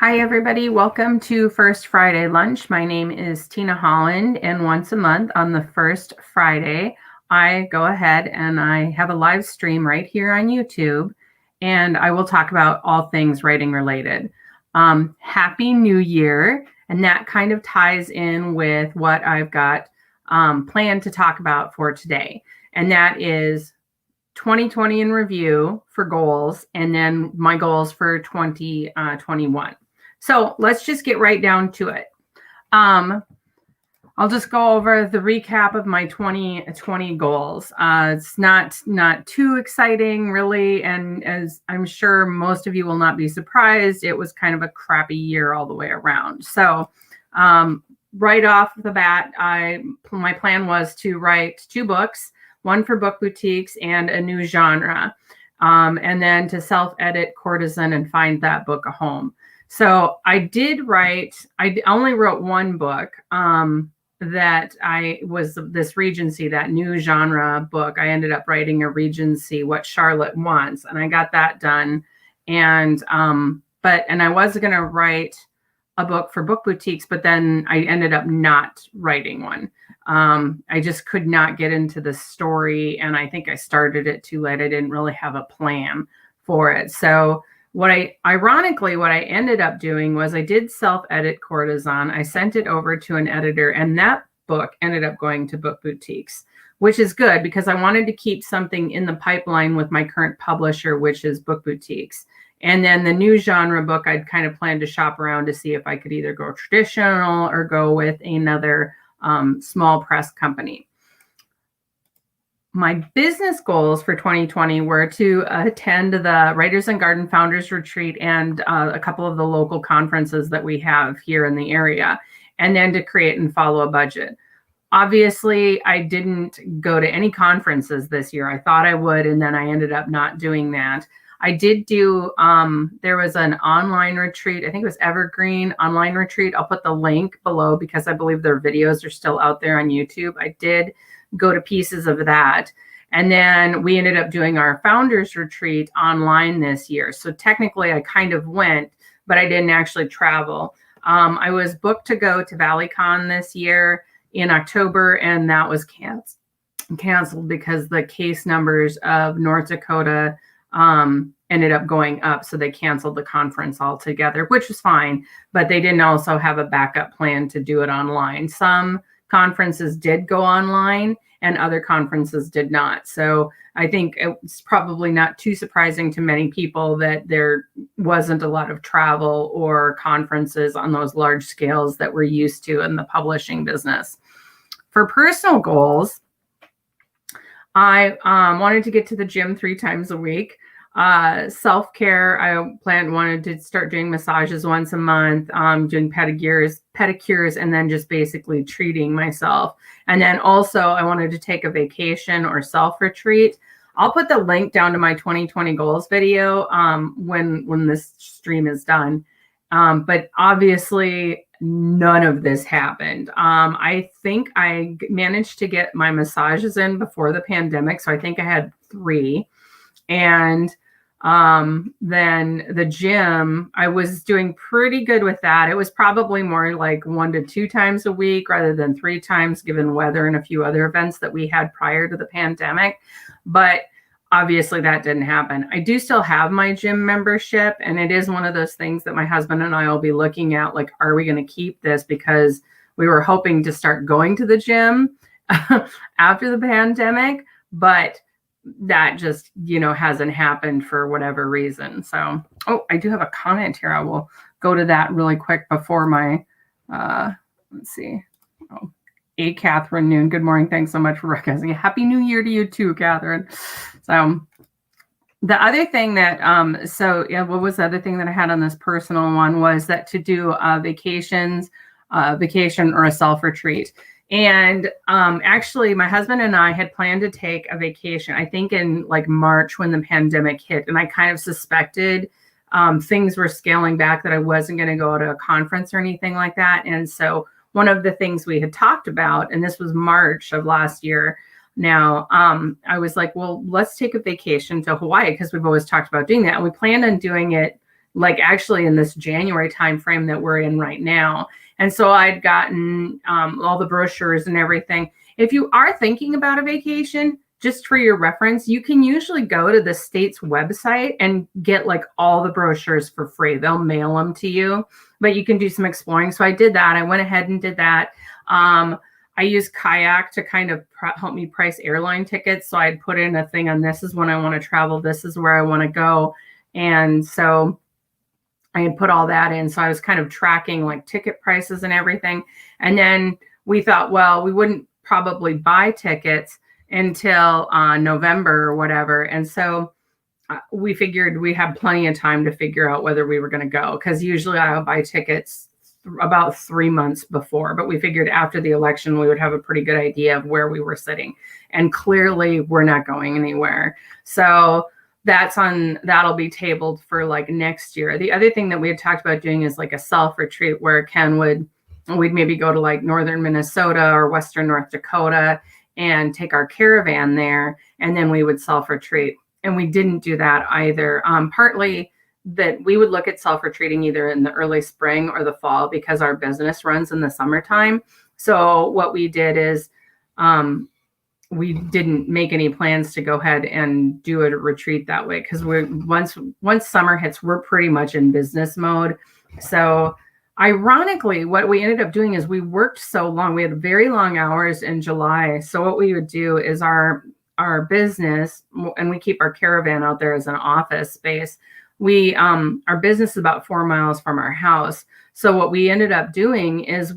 Hi, everybody. Welcome to First Friday Lunch. My name is Tina Holland, and once a month on the first Friday, I go ahead and I have a live stream right here on YouTube, and I will talk about all things writing related. Happy New Year, and that kind of ties in with what I've got planned to talk about for today, and that is 2020 in review for goals, and then my goals for 2021. So let's just get right down to it. I'll just go over the recap of my 2020 goals. It's not too exciting, really, and as I'm sure most of you will not be surprised, it was kind of a crappy year all the way around. So right off the bat, my plan was to write 2 books, one for book boutiques and a new genre, and then to self-edit, courtesan, and find that book a home. So I did write, I only wrote 1 book that I was this Regency, that new genre book. I ended up writing a Regency, What Charlotte Wants, and I got that done. And I was going to write a book for book boutiques, but then I ended up not writing one. I just could not get into the story, and I think I started it too late. I didn't really have a plan for it. So what I ended up doing was I did self-edit Courtesan. I sent it over to an editor, and that book ended up going to book boutiques, which is good because I wanted to keep something in the pipeline with my current publisher, which is book boutiques. And then the new genre book, I'd kind of planned to shop around to see if I could either go traditional or go with another small press company. My business goals for 2020 were to attend the Writers and Garden Founders Retreat and a couple of the local conferences that we have here in the area, and then to create and follow a budget. Obviously, I didn't go to any conferences this year. I thought I would, and then I ended up not doing that. I did do, there was an online retreat. I think it was Evergreen online retreat. I'll put the link below because I believe their videos are still out there on YouTube. I did go to pieces of that. And then we ended up doing our founders retreat online this year. So technically I kind of went, but I didn't actually travel. I was booked to go to ValleyCon this year in October, and that was canceled because the case numbers of North Dakota ended up going up. So they canceled the conference altogether, which was fine, but they didn't also have a backup plan to do it online. Some conferences did go online and other conferences did not. So I think it's probably not too surprising to many people that there wasn't a lot of travel or conferences on those large scales that we're used to in the publishing business. For personal goals, I wanted to get to the gym 3 times a week. Self-care, I wanted to start doing massages once a month, doing pedicures, and then just basically treating myself. And then also I wanted to take a vacation or self-retreat. I'll put the link down to my 2020 goals video when this stream is done. But obviously none of this happened. I think I managed to get my massages in before the pandemic. So I think I had 3. And then the gym, I was doing pretty good with that. It was probably more like 1 to 2 times a week rather than 3 times, given weather and a few other events that we had prior to the pandemic. But obviously that didn't happen. I do still have my gym membership, and it is one of those things that my husband and I will be looking at, like, are we going to keep this? Because we were hoping to start going to the gym after the pandemic, but that just, hasn't happened for whatever reason. So, I do have a comment here. I will go to that really quick before my, let's see. Catherine Noon. Good morning. Thanks so much for recognizing it. Happy New Year to you too, Catherine. So the other thing that, what was the other thing that I had on this personal one was that to do vacation or a self-retreat. And actually, my husband and I had planned to take a vacation, I think in like March when the pandemic hit. And I kind of suspected things were scaling back, that I wasn't going to go to a conference or anything like that. And so one of the things we had talked about, and this was March of last year now, I was like, well, let's take a vacation to Hawaii because we've always talked about doing that. And we planned on doing it like actually in this January timeframe that we're in right now. And so I'd gotten all the brochures and everything. If you are thinking about a vacation, just for your reference, you can usually go to the state's website and get like all the brochures for free. They'll mail them to you, but you can do some exploring. So I did that. I went ahead and did that. I used Kayak to kind of help me price airline tickets. So I'd put in a thing on, this is when I want to travel. This is where I want to go. And so I had put all that in. So I was kind of tracking like ticket prices and everything. And then we thought, well, we wouldn't probably buy tickets until November or whatever. And so we figured we had plenty of time to figure out whether we were going to go, because usually I would buy tickets about 3 months before, but we figured after the election we would have a pretty good idea of where we were sitting, and clearly we're not going anywhere. So that'll be tabled for like next year. The other thing that we had talked about doing is like a self retreat where we'd maybe go to like northern Minnesota or western North Dakota and take our caravan there, and then we would self retreat. And we didn't do that either. Partly that we would look at self-retreating either in the early spring or the fall, because our business runs in the summertime. So what we did is we didn't make any plans to go ahead and do a retreat that way, because once summer hits, we're pretty much in business mode. So ironically, what we ended up doing is we worked so long. We had very long hours in July. So what we would do is our business, and we keep our caravan out there as an office space. Our business is about 4 miles from our house. So what we ended up doing is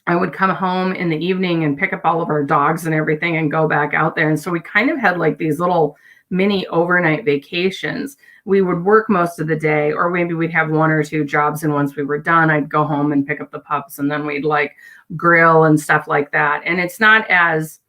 I would come home in the evening and pick up all of our dogs and everything and go back out there. And so we kind of had like these little mini overnight vacations. We would work most of the day, or maybe we'd have 1 or 2 jobs. And once we were done, I'd go home and pick up the pups, and then we'd like grill and stuff like that. And it's not as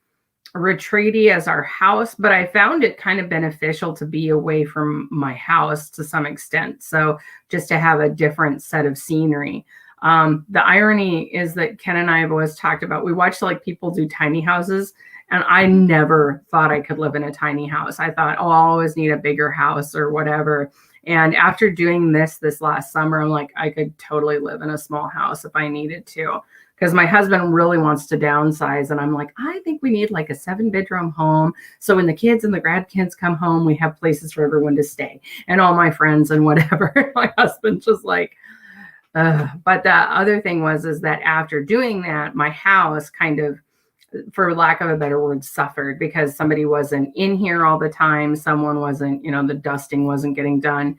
retreaty as our house, but I found it kind of beneficial to be away from my house to some extent. So just to have a different set of scenery. The irony is that Ken and I have always talked about, we watch like people do tiny houses, and I never thought I could live in a tiny house. I thought, oh, I'll always need a bigger house or whatever. And after doing this last summer, I'm like, I could totally live in a small house if I needed to. Because my husband really wants to downsize. And I'm like, I think we need like a 7-bedroom home. So when the kids and the grandkids come home, we have places for everyone to stay, and all my friends and whatever. My husband's just like, but the other thing is that after doing that, my house kind of, for lack of a better word, suffered, because somebody wasn't in here all the time. Someone wasn't, the dusting wasn't getting done.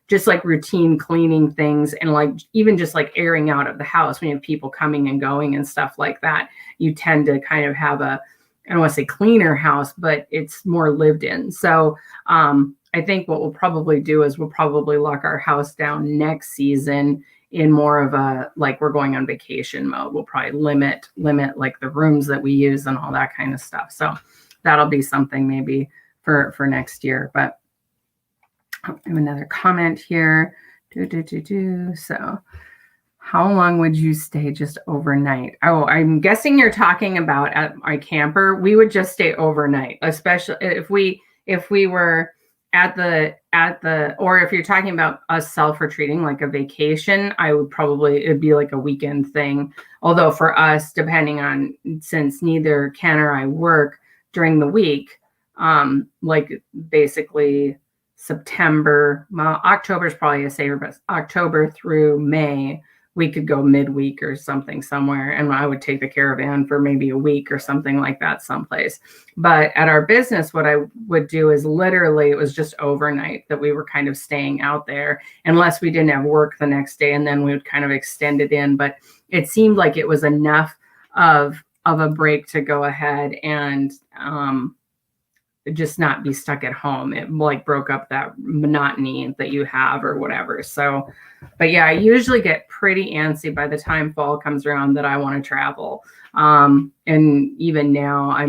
Just like routine cleaning things, and like even just like airing out of the house when you have people coming and going and stuff like that, you tend to kind of have I don't want to say cleaner house, but it's more lived in. So I think what we'll probably do is we'll probably lock our house down next season in more of a, like, we're going on vacation mode. We'll probably limit like the rooms that we use and all that kind of stuff. So that'll be something maybe for next year. But I have another comment here. So how long would you stay just overnight? Oh, I'm guessing you're talking about at my camper. We would just stay overnight, especially if we were at the, or if you're talking about us self-retreating, like a vacation, it'd be like a weekend thing. Although for us, depending on, since neither Ken or I work during the week, like basically September, well, October is probably a saver, but October through May, we could go midweek or something somewhere, and I would take the caravan for maybe a week or something like that someplace. But at our business, what I would do is literally, it was just overnight that we were kind of staying out there, unless we didn't have work the next day, and then we would kind of extend it in. But it seemed like it was enough of a break to go ahead and just not be stuck at home. It like broke up that monotony that you have or whatever. So, but yeah, I usually get pretty antsy by the time fall comes around that I want to travel. And even now I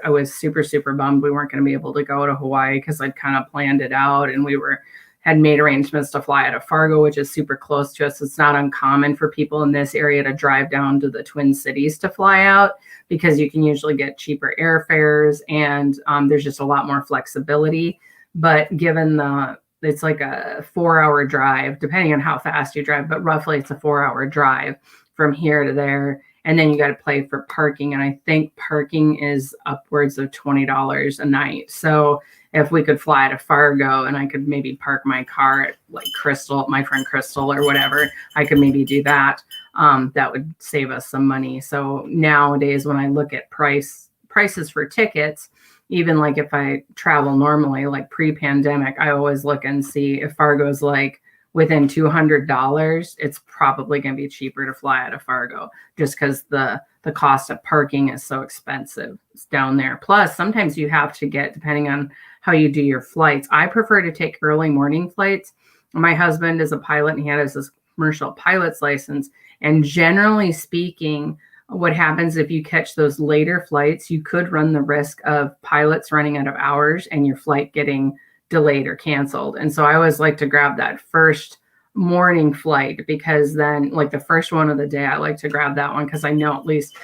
was super, super bummed we weren't going to be able to go to Hawaii, because I'd kind of planned it out, and had made arrangements to fly out of Fargo, which is super close to us. It's not uncommon for people in this area to drive down to the Twin Cities to fly out, because you can usually get cheaper airfares, and there's just a lot more flexibility. But given the it's like a 4-hour drive, depending on how fast you drive, but roughly it's a 4-hour drive from here to there. And then you got to pay for parking. And I think parking is upwards of $20 a night. So if we could fly to Fargo and I could maybe park my car at like Crystal, my friend Crystal or whatever, I could maybe do that. That would save us some money. So nowadays, when I look at prices for tickets, even like if I travel normally, like pre-pandemic, I always look and see if Fargo's like within $200, it's probably going to be cheaper to fly out of Fargo just because the cost of parking is so expensive. It's down there. Plus, sometimes you have to get, depending on how you do your flights. I prefer to take early morning flights. My husband is a pilot and he has his commercial pilot's license. And generally speaking, what happens if you catch those later flights, you could run the risk of pilots running out of hours and your flight getting delayed or canceled. And so I always like to grab that first morning flight because then like the first one of the day, I like to grab that one because I know at least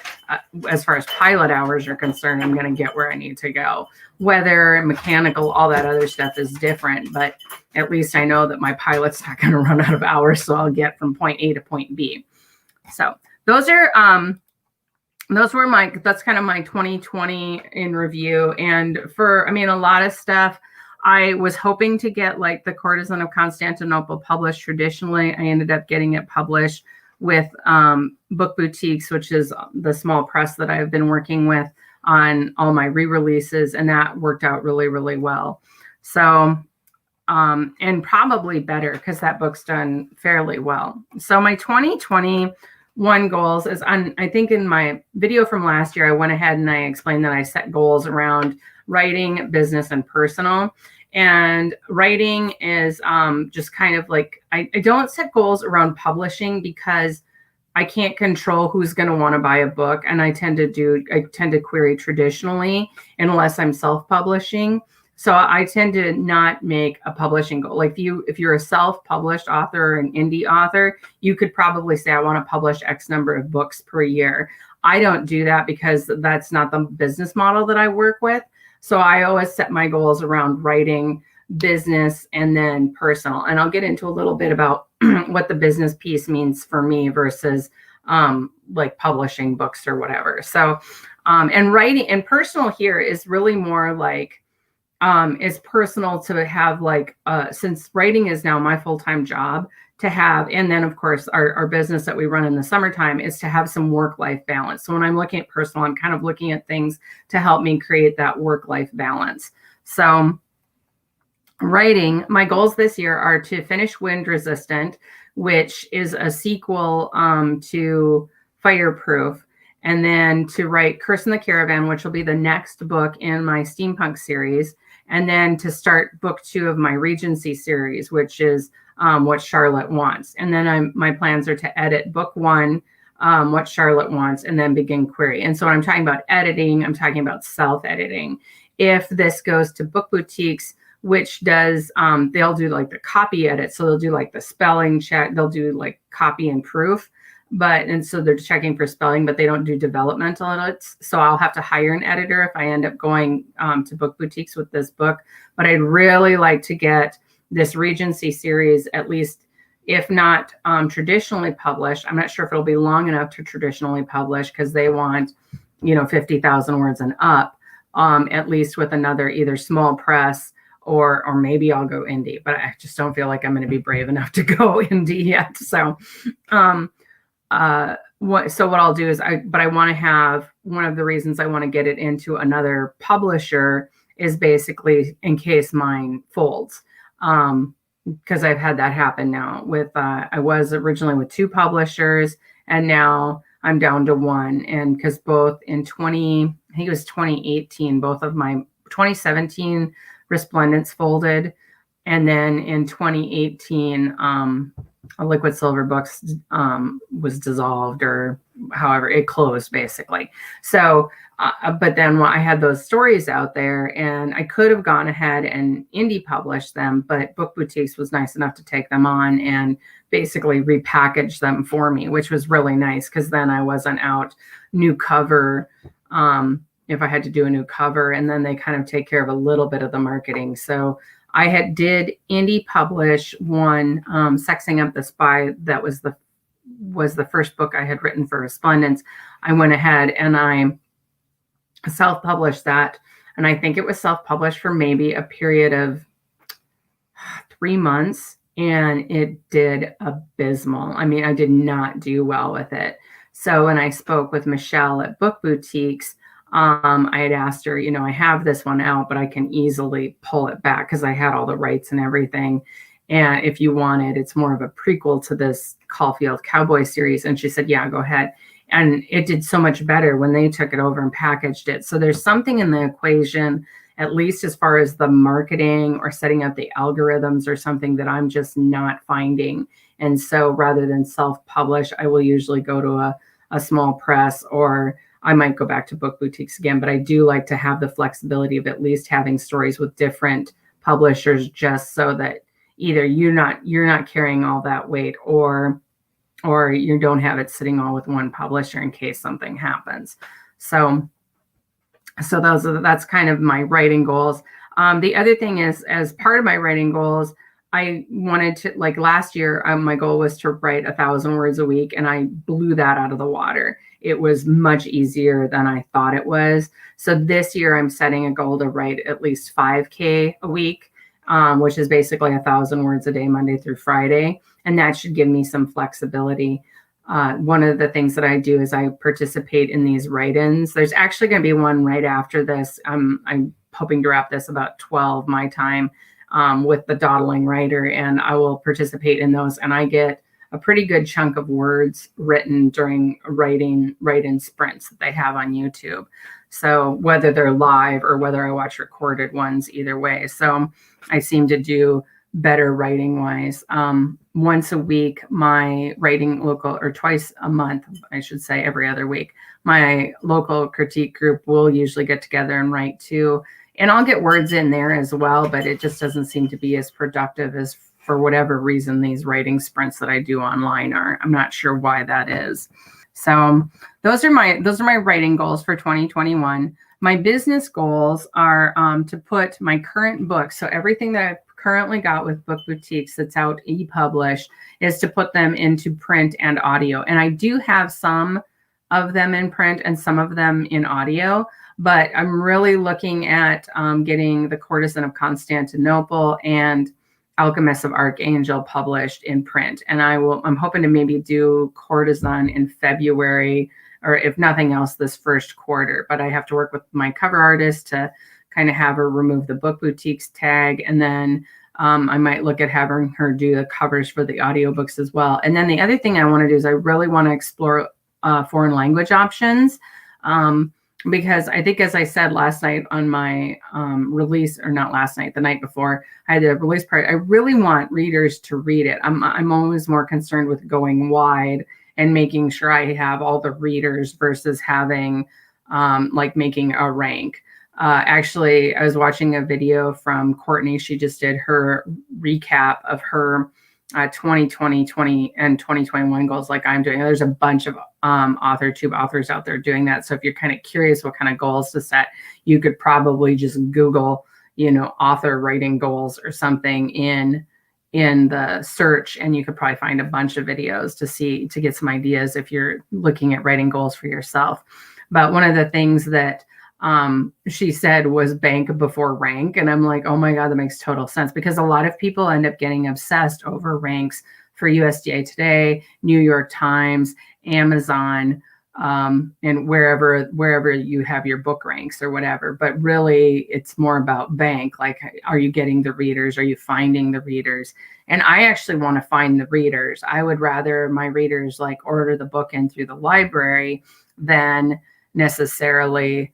as far as pilot hours are concerned, I'm going to get where I need to go. Weather, mechanical, all that other stuff is different, but at least I know that my pilot's not going to run out of hours. So I'll get from point A to point B. So those are, that's kind of my 2020 in review. And for, I mean, a lot of stuff, I was hoping to get like The Courtesan of Constantinople published traditionally. I ended up getting it published with Book Boutiques, which is the small press that I've been working with on all my re-releases. And that worked out really, really well. So, and probably better because that book's done fairly well. So my 2021 goals is I think in my video from last year, I went ahead and I explained that I set goals around writing, business, and personal. And writing is just kind of like, I don't set goals around publishing because I can't control who's going to want to buy a book. And I tend to query traditionally unless I'm self-publishing. So I tend to not make a publishing goal. Like if you're a self-published author or an indie author, you could probably say, I want to publish X number of books per year. I don't do that because that's not the business model that I work with. So I always set my goals around writing, business, and then personal. And I'll get into a little bit about what the business piece means for me versus like publishing books or whatever. So, and writing and personal here is really more like, is personal to have like, since writing is now my full-time job to have, and then of course our business that we run in the summertime is to have some work-life balance. So when I'm looking at personal, I'm kind of looking at things to help me create that work-life balance. So writing, my goals this year are to finish Wind Resistant, which is a sequel to Fireproof, and then to write Curse in the Caravan, which will be the next book in my steampunk series, and then to start book 2 of my Regency series, which is What Charlotte Wants. And then my plans are to edit book 1, What Charlotte Wants, and then begin query. And so when I'm talking about editing, I'm talking about self-editing. If this goes to Book Boutiques, which does, they'll do like the copy edit. So they'll do like the spelling check. They'll do like copy and proof. And so they're checking for spelling, but they don't do developmental edits. So I'll have to hire an editor if I end up going to Book Boutiques with this book. But I'd really like to get this Regency series, at least, if not traditionally published. I'm not sure if it'll be long enough to traditionally publish because they want, 50,000 words and up, at least with another either small press or maybe I'll go indie. But I just don't feel like I'm going to be brave enough to go indie yet. So, what I'll do is I want to have, one of the reasons I want to get it into another publisher is basically in case mine folds. Because I've had that happen now with, I was originally with 2 publishers and now I'm down to 1. And because both in I think it was 2018, both of my 2017 Resplendence folded. And then in 2018, Liquid Silver Books was dissolved, or however it closed basically. So, but then I had those stories out there and I could have gone ahead and indie published them, but Book Boutiques was nice enough to take them on and basically repackage them for me, which was really nice because then I wasn't out new cover if I had to do a new cover, and then they kind of take care of a little bit of the marketing. So I did indie publish one, Sexing Up the Spy. That was the first book I had written for Resplendence. I went ahead and I self-published that. And I think it was self-published for maybe a period of 3 months, and it did abysmal. I mean, I did not do well with it. So when I spoke with Michelle at Book Boutiques, I had asked her, I have this one out, but I can easily pull it back because I had all the rights and everything. And if you want it, it's more of a prequel to this Caulfield Cowboy series. And she said, yeah, go ahead. And it did so much better when they took it over and packaged it. So there's something in the equation, at least as far as the marketing or setting up the algorithms or something, that I'm just not finding. And so rather than self-publish, I will usually go to a small press, or I might go back to Book Boutiques again. But I do like to have the flexibility of at least having stories with different publishers, just so that either you're not carrying all that weight, or you don't have it sitting all with one publisher in case something happens. So that's kind of my writing goals. The other thing is, as part of my writing goals, I wanted to, like last year, my goal was to write 1,000 words a week, and I blew that out of the water. It was much easier than I thought it was. So this year I'm setting a goal to write at least 5K a week, which is basically 1,000 words a day, Monday through Friday. And that should give me some flexibility. One of the things that I do is I participate in these write-ins. There's actually going to be one right after this. I'm hoping to wrap this about 12 my time, with the Dawdling Writer, and I will participate in those. And I get a pretty good chunk of words written during write-in sprints that they have on YouTube. So whether they're live or whether I watch recorded ones, either way. So I seem to do better writing wise. Once a week, my writing local, or twice a month, I should say, every other week, my local critique group will usually get together and write too. And I'll get words in there as well, but it just doesn't seem to be as productive as, for whatever reason, these writing sprints that I do online are. I'm not sure why that is. So those are my writing goals for 2021. My business goals are to put my current books, so everything that I've currently got with Book Boutiques that's out e-published, is to put them into print and audio. And I do have some of them in print and some of them in audio, but I'm really looking at getting The Courtesan of Constantinople and Alchemist of Archangel published in print. And I'm hoping to maybe do Courtesan in February, or if nothing else, this first quarter. But I have to work with my cover artist to kind of have her remove the Book Boutiques tag. And then I might look at having her do the covers for the audiobooks as well. And then the other thing I want to do is I really want to explore foreign language options. Because I think, as I said last night on my release, or not last night, the night before, I had a release party. I really want readers to read it. I'm always more concerned with going wide and making sure I have all the readers versus having like making a rank. Actually, I was watching a video from Courtney. She just did her recap of her 2020, 20, and 2021 goals, like I'm doing. There's a bunch of AuthorTube authors out there doing that. So if you're kind of curious what kind of goals to set, you could probably just Google, author writing goals or something in the search, and you could probably find a bunch of videos to get some ideas if you're looking at writing goals for yourself. But one of the things that she said was bank before rank. And I'm like, oh my God, that makes total sense, because a lot of people end up getting obsessed over ranks for USDA Today, New York Times, Amazon, and wherever you have your book ranks or whatever. But really, it's more about bank. Like, are you getting the readers? Are you finding the readers? And I actually want to find the readers. I would rather my readers like order the book in through the library than necessarily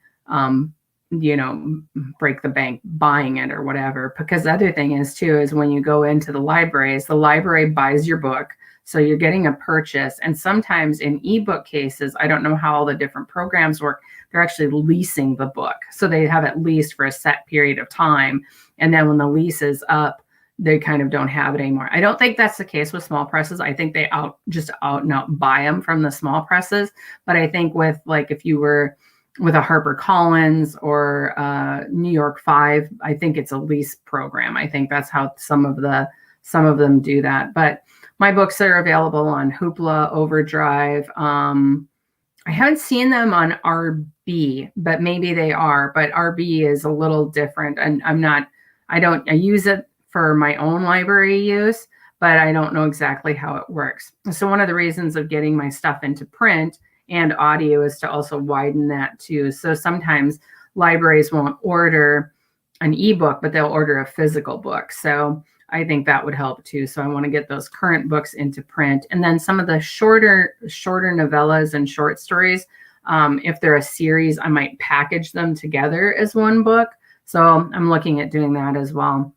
break the bank buying it or whatever. Because the other thing is too, is when you go into the libraries, the library buys your book. So you're getting a purchase. And sometimes in ebook cases, I don't know how all the different programs work. They're actually leasing the book. So they have it leased for a set period of time. And then when the lease is up, they kind of don't have it anymore. I don't think that's the case with small presses. I think they out and out buy them from the small presses. But I think with, like, if you were with a HarperCollins or New York 5. I think it's a lease program. I think that's how some of them do that. But my books are available on Hoopla, Overdrive. I haven't seen them on RB, but maybe they are. But RB is a little different, and I use it for my own library use, but I don't know exactly how it works. So one of the reasons of getting my stuff into print and audio is to also widen that too. So sometimes libraries won't order an ebook, but they'll order a physical book. So I think that would help too. So I want to get those current books into print. And then some of the shorter novellas and short stories, if they're a series, I might package them together as one book. So I'm looking at doing that as well.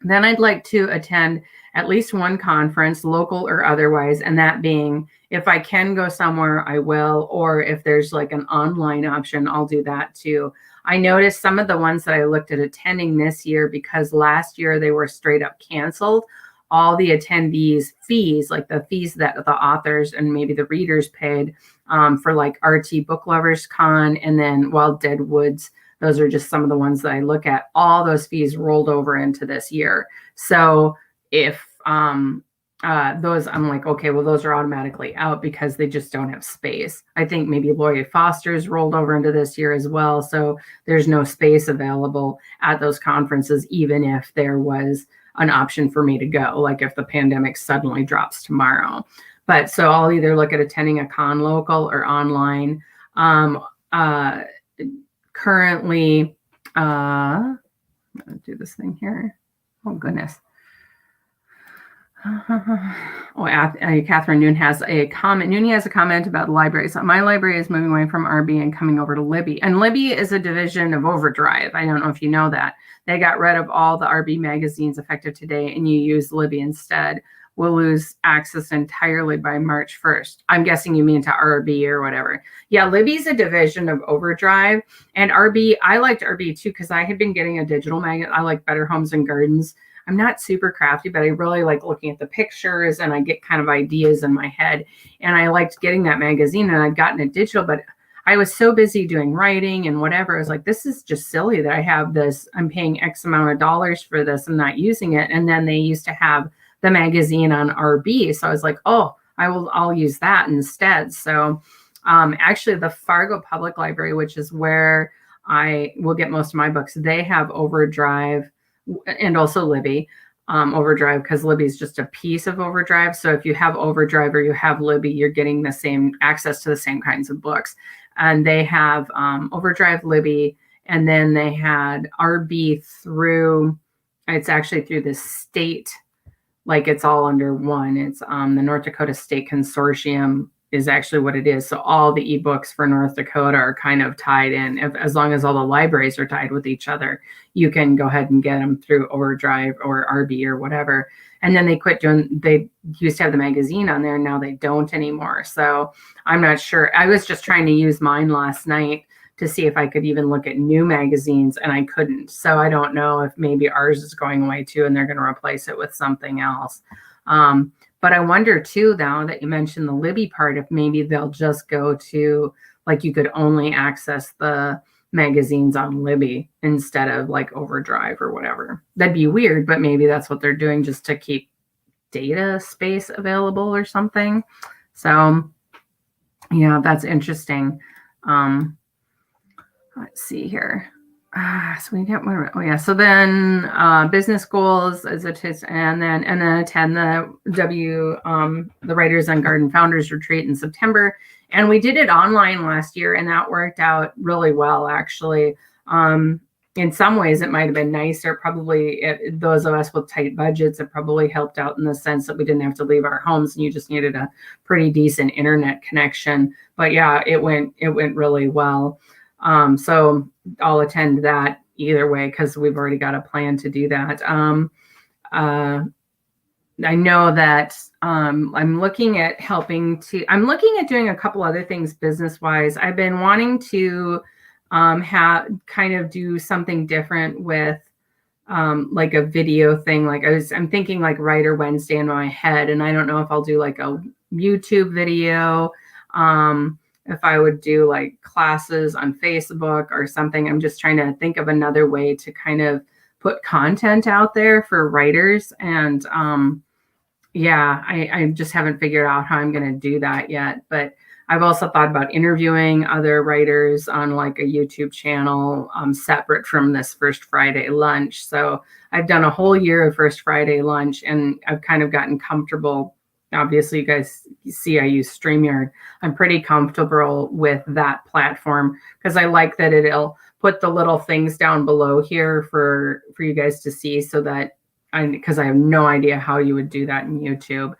Then I'd like to attend at least one conference, local or otherwise, and that being, if I can go somewhere, I will, or if there's like an online option, I'll do that too. I noticed some of the ones that I looked at attending this year, because last year they were straight up canceled, all the attendees' fees, like the fees that the authors and maybe the readers paid for like RT Book Lovers Con and then Wild Dead Woods. Those are just some of the ones that I look at. All those fees rolled over into this year. So if those, I'm like, okay, well, those are automatically out because they just don't have space. I think maybe Lloyd Foster's rolled over into this year as well. So there's no space available at those conferences, even if there was an option for me to go, like if the pandemic suddenly drops tomorrow. But so I'll either look at attending a con local or online. Currently, I'm going to do this thing here. Oh, goodness. Catherine Noon has a comment. Noonie has a comment about libraries. My library is moving away from RB and coming over to Libby. And Libby is a division of Overdrive. I don't know if you know that. They got rid of all the RB magazines effective today, and you use Libby instead. We'll lose access entirely by March 1st. I'm guessing you mean to RB or whatever. Yeah, Libby's a division of Overdrive. And RB, I liked RB too, because I had been getting a digital magazine. I like Better Homes and Gardens. I'm not super crafty, but I really like looking at the pictures and I get kind of ideas in my head. And I liked getting that magazine, and I'd gotten it digital, but I was so busy doing writing and whatever. I was like, this is just silly that I have this. I'm paying X amount of dollars for this and not using it. And then they used to have the magazine on RB. So I was like, oh, I'll use that instead. So actually the Fargo Public Library, which is where I will get most of my books, they have Overdrive and also Libby. Overdrive, because Libby is just a piece of Overdrive. So if you have Overdrive or you have Libby, you're getting the same access to the same kinds of books. And they have Overdrive, Libby, and then they had RB it's actually through the state, like it's all under one. It's the North Dakota State Consortium is actually what it is. So all the ebooks for North Dakota are kind of tied in. As long as all the libraries are tied with each other, you can go ahead and get them through Overdrive or RB or whatever. And then they used to have the magazine on there, and now they don't anymore. So I'm not sure. I was just trying to use mine last night to see if I could even look at new magazines, and I couldn't. So I don't know if maybe ours is going away too, and they're going to replace it with something else. But I wonder too, now that you mentioned the Libby part, if maybe they'll just go to, like, you could only access the magazines on Libby instead of like Overdrive or whatever. That'd be weird, but maybe that's what they're doing just to keep data space available or something. So yeah, that's interesting. Let's see here. So we get one. Oh yeah. So then business goals as it is, and then attend the the Writers and Garden Founders Retreat in September. And we did it online last year, and that worked out really well, actually. In some ways, it might have been nicer. Probably those of us with tight budgets, it probably helped out in the sense that we didn't have to leave our homes, and you just needed a pretty decent internet connection. But yeah, it went really well. So I'll attend that either way, because we've already got a plan to do that. I know that I'm looking at doing a couple other things business-wise. I've been wanting to do something different with like a video thing. Like I'm thinking like Writer Wednesday in my head, and I don't know if I'll do like a YouTube video. if I would do like classes on Facebook or something. I'm just trying to think of another way to kind of put content out there for writers. And yeah, I just haven't figured out how I'm going to do that yet. But I've also thought about interviewing other writers on like a YouTube channel separate from this First Friday lunch. So I've done a whole year of First Friday lunch, and I've kind of gotten comfortable. Obviously, you guys see I use StreamYard. I'm pretty comfortable with that platform because I like that it'll put the little things down below here for you guys to see, so that because I have no idea how you would do that in YouTube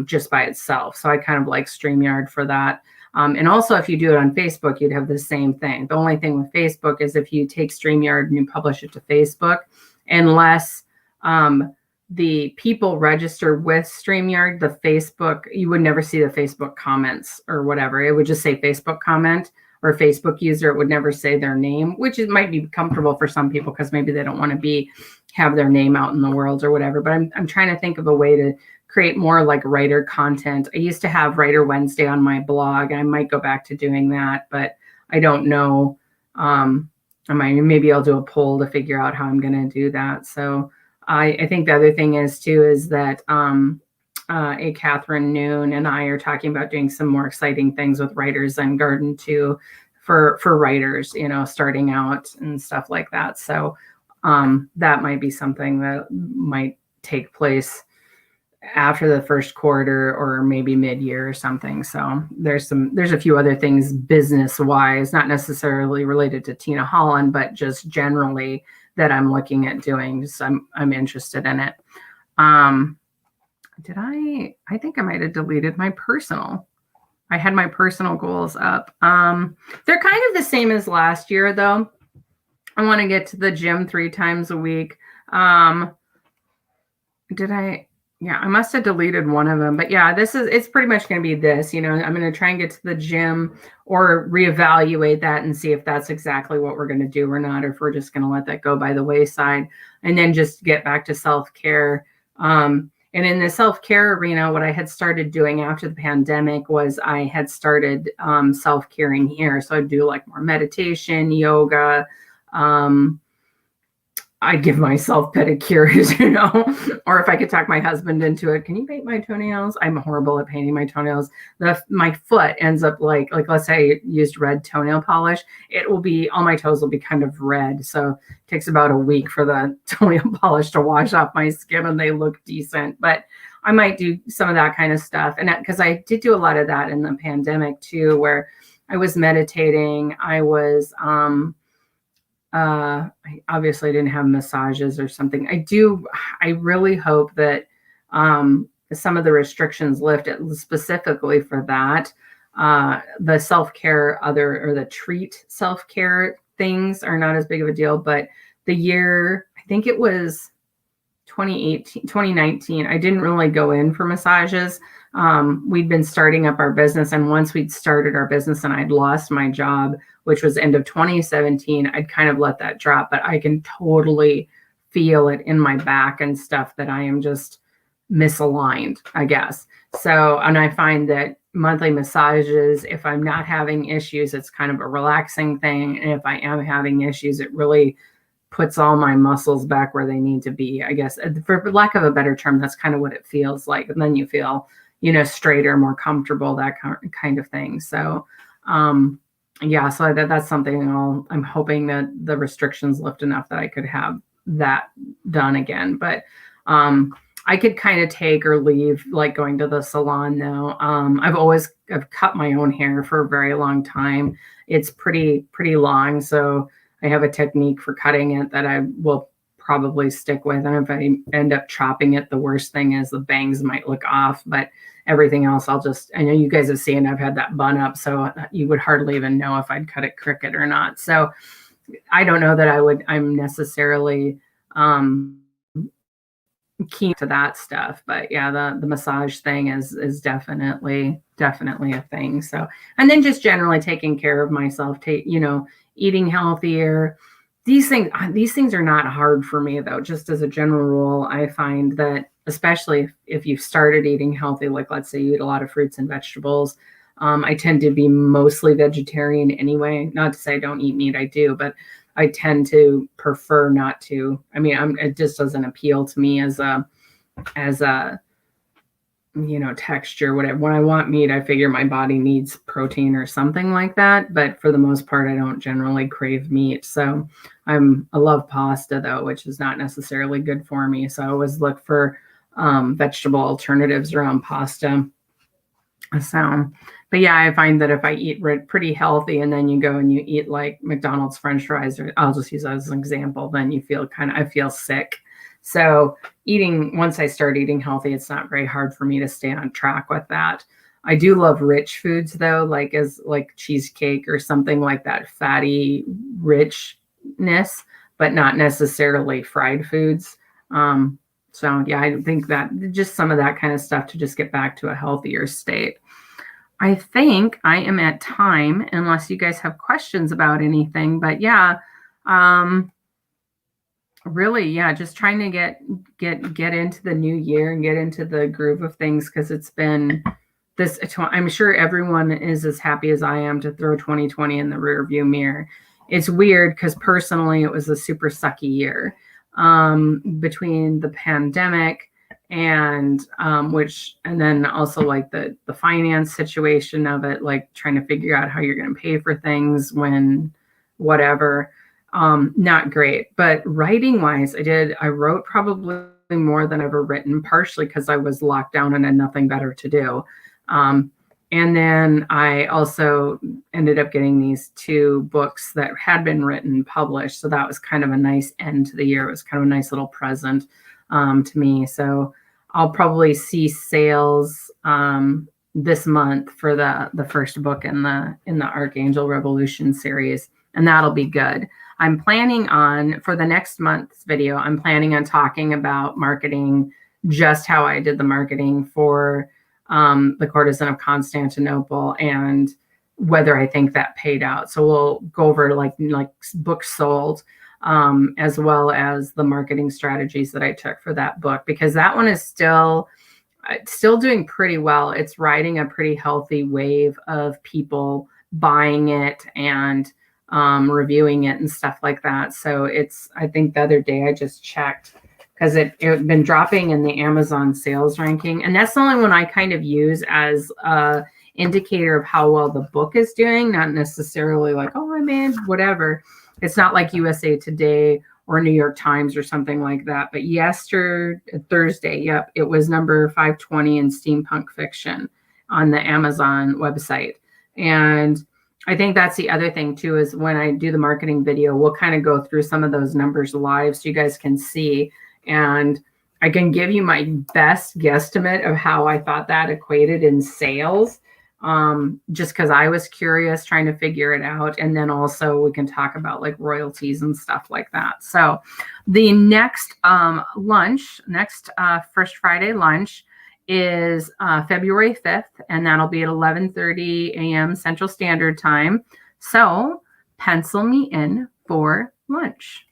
just by itself. So I kind of like StreamYard for that. And also, if you do it on Facebook, you'd have the same thing. The only thing with Facebook is if you take StreamYard and you publish it to Facebook, unless the people register with StreamYard, the Facebook, you would never see the Facebook comments or whatever. It would just say Facebook comment or Facebook user. It would never say their name, which it might be comfortable for some people because maybe they don't want to have their name out in the world or whatever. But I'm trying to think of a way to create more like writer content. I used to have Writer Wednesday on my blog, and I might go back to doing that, but I don't know. Maybe I'll do a poll to figure out how I'm going to do that. So I think the other thing is that Catherine Noon and I are talking about doing some more exciting things with Writers and Garden too, for writers, starting out and stuff like that. So that might be something that might take place after the first quarter or maybe mid-year or something. So there's a few other things business wise, not necessarily related to Tina Holland, but just generally that I'm looking at doing. So I'm interested in it. I think I might have deleted my personal. I had my personal goals up. They're kind of the same as last year though. I want to get to the gym 3 times a week. Yeah, I must have deleted one of them, but yeah, it's pretty much going to be this, I'm going to try and get to the gym or reevaluate that and see if that's exactly what we're going to do or not, or if we're just going to let that go by the wayside, and then just get back to self-care. And in the self-care arena, what I had started doing after the pandemic was I had started self-caring here. So I'd do like more meditation, yoga, I'd give myself pedicures, or if I could talk my husband into it, can you paint my toenails? I'm horrible at painting my toenails. My foot ends up like let's say I used red toenail polish. All my toes will be kind of red. So it takes about a week for the toenail polish to wash off my skin and they look decent. But I might do some of that kind of stuff. And because I did do a lot of that in the pandemic too, where I was meditating. I was, I obviously didn't have massages or something. I really hope that some of the restrictions lift specifically for that. The self-care or the treat self-care things are not as big of a deal, but the year, I think it was 2019, I didn't really go in for massages. We'd been starting up our business, and once we'd started our business and I'd lost my job, which was end of 2017, I'd kind of let that drop, but I can totally feel it in my back and stuff that I am just misaligned, I guess. So, and I find that monthly massages, if I'm not having issues, it's kind of a relaxing thing. And if I am having issues, it really puts all my muscles back where they need to be, I guess. For lack of a better term, that's kind of what it feels like. And then you feel, straighter, more comfortable, that kind of thing. So, yeah, so that's something I'm hoping that the restrictions lift enough that I could have that done again. But I could kind of take or leave like going to the salon though. I've cut my own hair for a very long time. It's pretty long. So I have a technique for cutting it that I will probably stick with. And if I end up chopping it, the worst thing is the bangs might look off, but everything else, I know you guys have seen, I've had that bun up, so you would hardly even know if I'd cut it crooked or not. So I don't know that I'm necessarily keen to that stuff, but yeah, the massage thing is definitely a thing. So, and then just generally taking care of myself, eating healthier. These things are not hard for me though. Just as a general rule, I find that especially if you've started eating healthy, like let's say you eat a lot of fruits and vegetables, I tend to be mostly vegetarian anyway. Not to say I don't eat meat, I do, but I tend to prefer not to. I mean, it just doesn't appeal to me as a texture, whatever. When I want meat, I figure my body needs protein or something like that. But for the most part, I don't generally crave meat. So I love pasta though, which is not necessarily good for me. So I always look for vegetable alternatives around pasta. So, but yeah, I find that if I eat pretty healthy and then you go and you eat like McDonald's French fries, or I'll just use that as an example, then you feel I feel sick. So once I start eating healthy, it's not very hard for me to stay on track with that. I do love rich foods though, like cheesecake or something like that, fatty richness, but not necessarily fried foods. So yeah, I think that just some of that kind of stuff to just get back to a healthier state. I think I am at time unless you guys have questions about anything, but yeah, really, yeah, just trying to get into the new year and get into the groove of things, because it's been this. I'm sure everyone is as happy as I am to throw 2020 in the rearview mirror. It's weird because personally, it was a super sucky year between the pandemic and then also like the finance situation of it, like trying to figure out how you're going to pay for things when whatever. Not great, but writing wise, I wrote probably more than I've ever written, partially because I was locked down and had nothing better to do. And then I also ended up getting these 2 books that had been written, published. So that was kind of a nice end to the year. It was kind of a nice little present to me. So I'll probably see sales this month for the first book in the Archangel Revolution series, and that'll be good. I'm planning on, for the next month's video, I'm planning on talking about marketing, just how I did the marketing for the Courtesan of Constantinople and whether I think that paid out. So we'll go over like books sold, as well as the marketing strategies that I took for that book, because that one is still doing pretty well. It's riding a pretty healthy wave of people buying it and reviewing it and stuff like that. So I think the other day I just checked, because it had been dropping in the Amazon sales ranking. And that's the only one I kind of use as a indicator of how well the book is doing, not necessarily like, oh, I made whatever. It's not like USA Today or New York Times or something like that. But Thursday, yep, it was number 520 in steampunk fiction on the Amazon website. And I think that's the other thing too, is when I do the marketing video, we'll kind of go through some of those numbers live so you guys can see. And I can give you my best guesstimate of how I thought that equated in sales, just because I was curious trying to figure it out. And then also we can talk about like royalties and stuff like that. So the next First Friday lunch is February 5th, and that'll be at 11:30 a.m. Central Standard Time. So pencil me in for lunch.